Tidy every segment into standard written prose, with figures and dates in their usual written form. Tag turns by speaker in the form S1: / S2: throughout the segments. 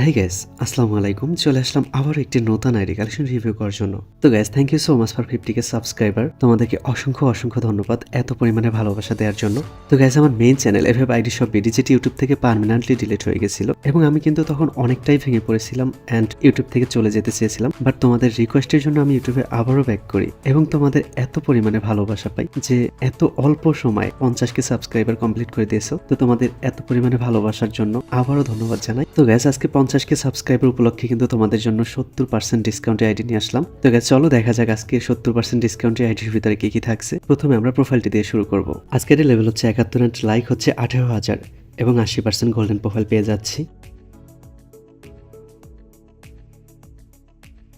S1: হ্যাঁ গাইস, আসসালামু আলাইকুম। চলে আসলাম আবারও একটি নতুন আইডি কালেকশন রিভিউ করার জন্য। তো guys, thank you so much for 50K subscriber. তোমাদেরকে অসংখ্য ধন্যবাদ এত পরিমাণে ভালোবাসা দেওয়ার জন্য। তো গাইস, আমার main channel FF ID shop BD যেটি ইউটিউব থেকে পার্মানেন্টলি ডিলিট হয়ে গেছিল এবং আমি কিন্তু তখন অনেকটাই ভেঙে পড়েছিলাম অ্যান্ড ইউটিউব থেকে চলে যেতে চেয়েছিলাম। বাট তোমাদের রিকোয়েস্টের জন্য আমি ইউটিউবে আবারও ব্যাক করি এবং তোমাদের এত পরিমাণে ভালোবাসা পাই যে এত অল্প সময় 50K সাবস্ক্রাইবার কমপ্লিট করে দিয়েছো। তো তোমাদের এত পরিমাণে ভালোবাসার জন্য আবারও ধন্যবাদ জানাই। তো গাইস, আজকে 50K সাবস্ক্রাইবার উপলক্ষে কিন্তু তোমাদের জন্য 70% ডিসকাউন্টে আইডি নিয়ে আসলাম। তো গাইস, চলো দেখা যাক আজকে 70% ডিসকাউন্টে আইডির ভিতরে কি কি থাকছে। প্রথমে আমরা প্রোফাইলটি দিয়ে শুরু করব। আজকের লেভেল হচ্ছে 71 এন্ড লাইক হচ্ছে 18,000 এবং 80% গোল্ডেন প্রোফাইল পেয়ে যাচ্ছি।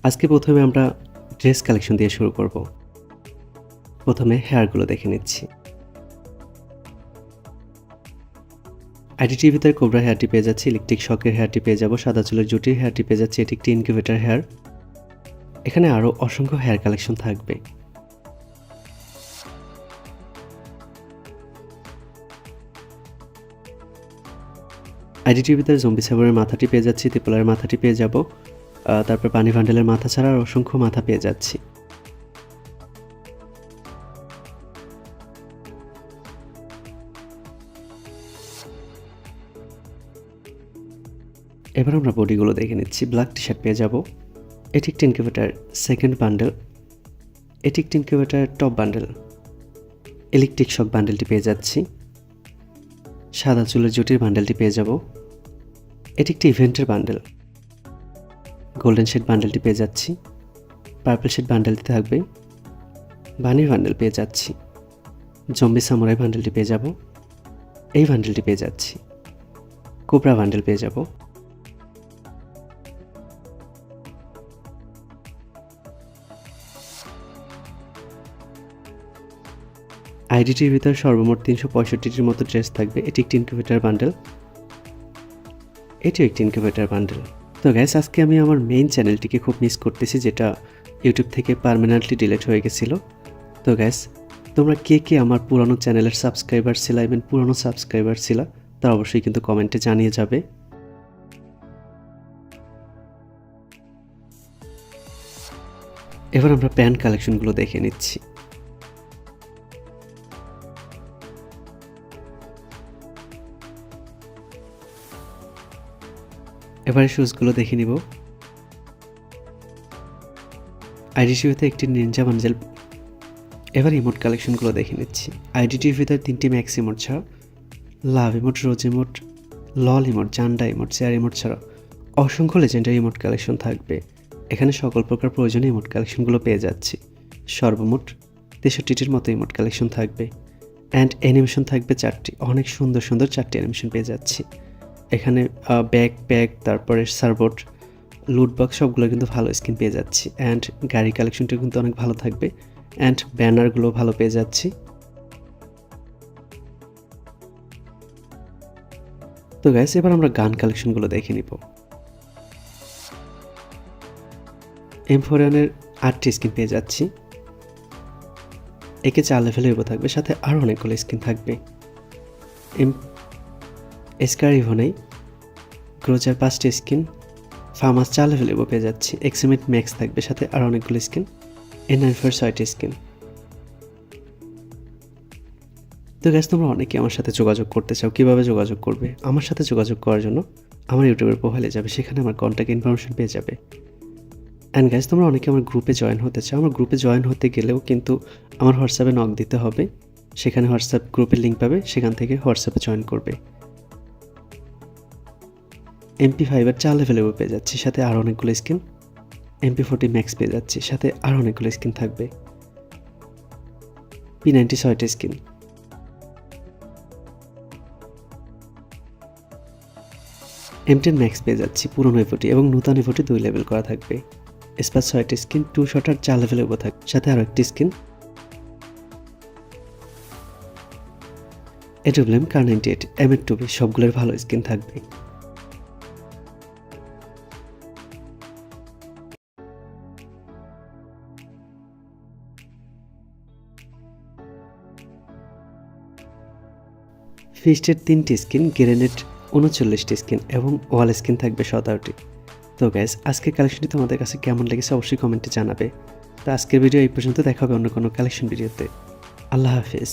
S1: আজকে প্রথমে আমরা ড্রেস কালেকশন দিয়ে শুরু করব। প্রথমে হেয়ারগুলো দেখে নিচ্ছি। আইডিটির ভিতরে কোবরা হেয়ারটি পেয়ে যাচ্ছি, ইলেকট্রিক শকের হেয়ারটি পেয়ে যাব, সাদা চুলের জুটির হেয়ারটি পেয়ে যাচ্ছি, এটি একটি ইনকিউবেটর হেয়ার। এখানে আরও অসংখ্য হেয়ার কালেকশন থাকবে। আইডিটির ভিতরে জম্বি সাবরের মাথাটি পেয়ে যাচ্ছি, ত্রিপলার মাথাটি পেয়ে যাব, তারপর পানি ভান্ডেলের মাথা ছাড়া আর অসংখ্য মাথা পেয়ে যাচ্ছি। এবার আমরা বডিগুলো দেখে নিচ্ছি। ব্ল্যাক টি শার্ট পেয়ে যাব, এটি একটি ইনকিউবেটর সেকেন্ড বান্ডেল, এটি একটি incubator top bundle, electric shock বান্ডেলটি পেয়ে যাচ্ছি, সাদা চুলের জুটির বান্ডেলটি পেয়ে যাব, এটি একটি ইভেন্টের বান্ডেল, গোল্ডেন শেড বান্ডেলটি পেয়ে যাচ্ছি, পার্পল শেড বান্ডেলটি থাকবে, বানির বান্ডেল পেয়ে যাচ্ছি, জম্বি সামুরাই বান্ডেলটি পেয়ে যাব, এই বান্ডেলটি পেয়ে যাচ্ছি, কোবরা বান্ডেল পেয়ে যাব। আইডিটির ভিতরে সর্বমোট 365টির মতো ড্রেস থাকবে। এটি একটি ইনকিউবেটর বান্ডেল, এটিও একটি ইনকিউবেটর বান্ডেল। তো গাইস, আজকে আমি আমার মেইন চ্যানেলটিকে খুব মিস করতেছি, যেটা ইউটিউব থেকে পার্মানেন্টলি ডিলিট হয়ে গেছিলো। তো গাইস, তোমরা কে কে আমার পুরনো চ্যানেলের সাবস্ক্রাইবার ছিলা ইভেন পুরনো সাবস্ক্রাইবার ছিলা তা অবশ্যই কিন্তু কমেন্টে জানিয়ে যাবে। এবার আমরা প্যান্ট কালেকশনগুলো দেখে নিচ্ছি। এবারে শুজগুলো দেখে নিব। আইডিটিভিতে একটি নিনজা বান্ডেল। এবার ইমোট কালেকশনগুলো দেখে নিচ্ছি। আইডিটিভিতে 3টি ম্যাক্স ইমোট ছাড়া লাভ ইমোট, রোজ ইমোট, লল ইমোট, জান্ডা ইমোট, চেয়ার ইমোট ছাড়া অসংখ্য লেজেন্ডারি ইমোট কালেকশন থাকবে। এখানে সকল প্রকার প্রয়োজনীয় ইমোট কালেকশনগুলো পেয়ে যাচ্ছি। সর্বমোট 63টির মতো ইমোট কালেকশন থাকবে অ্যান্ড অ্যানিমেশন থাকবে 4টি। অনেক সুন্দর 4টি অ্যানিমেশন পেয়ে যাচ্ছি। এখানে ব্যাকপ্যাক, তারপরে সার্বোট, লুটবক্স সবগুলো কিন্তু ভালো স্কিন পেয়ে যাচ্ছি অ্যান্ড গাড়ি কালেকশনটা কিন্তু অনেক ভালো থাকবে অ্যান্ড ব্যানারগুলো ভালো পেয়ে যাচ্ছি। তো গাইস, এবার আমরা গান কালেকশনগুলো দেখে নিব। M4 8টি স্কিন পেয়ে যাচ্ছি। একে 4 লেভেলের উপর থাকবে, সাথে আরও অনেকগুলো স্কিন থাকবে। এসকার ইভনেই গ্রোজার 5টি স্কিন, ফার্মাস 4 লেভেলের উপর পেয়ে যাচ্ছি। এক্সিমেট ম্যাক্স থাকবে, সাথে আরও অনেকগুলো স্কিন। N94 6টি স্কিন। তো গাইস, তোমরা অনেকে আমার সাথে যোগাযোগ করতে চাও। কীভাবে যোগাযোগ করবে? আমার সাথে যোগাযোগ করার জন্য আমার ইউটিউবের প্রোফাইলে যাবে, সেখানে আমার কন্ট্যাক্ট ইনফরমেশন পেয়ে যাবে। অ্যান্ড গাইস, তোমরা অনেকে আমার গ্রুপে জয়েন হতে চাও। আমার গ্রুপে জয়েন হতে গেলেও কিন্তু আমার হোয়াটসঅ্যাপে নক দিতে হবে। সেখানে হোয়াটসঅ্যাপ গ্রুপের লিঙ্ক পাবে, সেখান থেকে হোয়াটসঅ্যাপে জয়েন করবে। MP5 4 লেভেলেও পেয়ে যাচ্ছি, সাথে আরও অনেকগুলো স্কিন। MP40 ম্যাক্স পেয়ে যাচ্ছি, সাথে আরও অনেকগুলো স্কিন থাকবে। P90 6টি স্কিন। M10 ম্যাক্স পেয়ে যাচ্ছি, পুরনো এফোটি এবং নতুন এফোটি 2 লেভেল করা থাকবে। স্পাস 6টি স্কিন, 2 শটার 4 লেভেলের উপর থাকবে, সাথে আরও একটি স্কিন। AWM Kar98 M8 সবগুলোর ভালো স্কিন থাকবে। ফিস্টের 3টি স্কিন, গ্রেনেড 39টি স্কিন এবং ওয়াল স্কিন থাকবে 17টি। তো গাইস আজকের কালেকশনটি তোমাদের কাছে কেমন লেগেছে অবশ্যই কমেন্টে জানাবে। তো আজকের ভিডিও এই পর্যন্ত, দেখা হবে অন্য কোনো কালেকশন ভিডিওতে। আল্লাহ হাফিজ।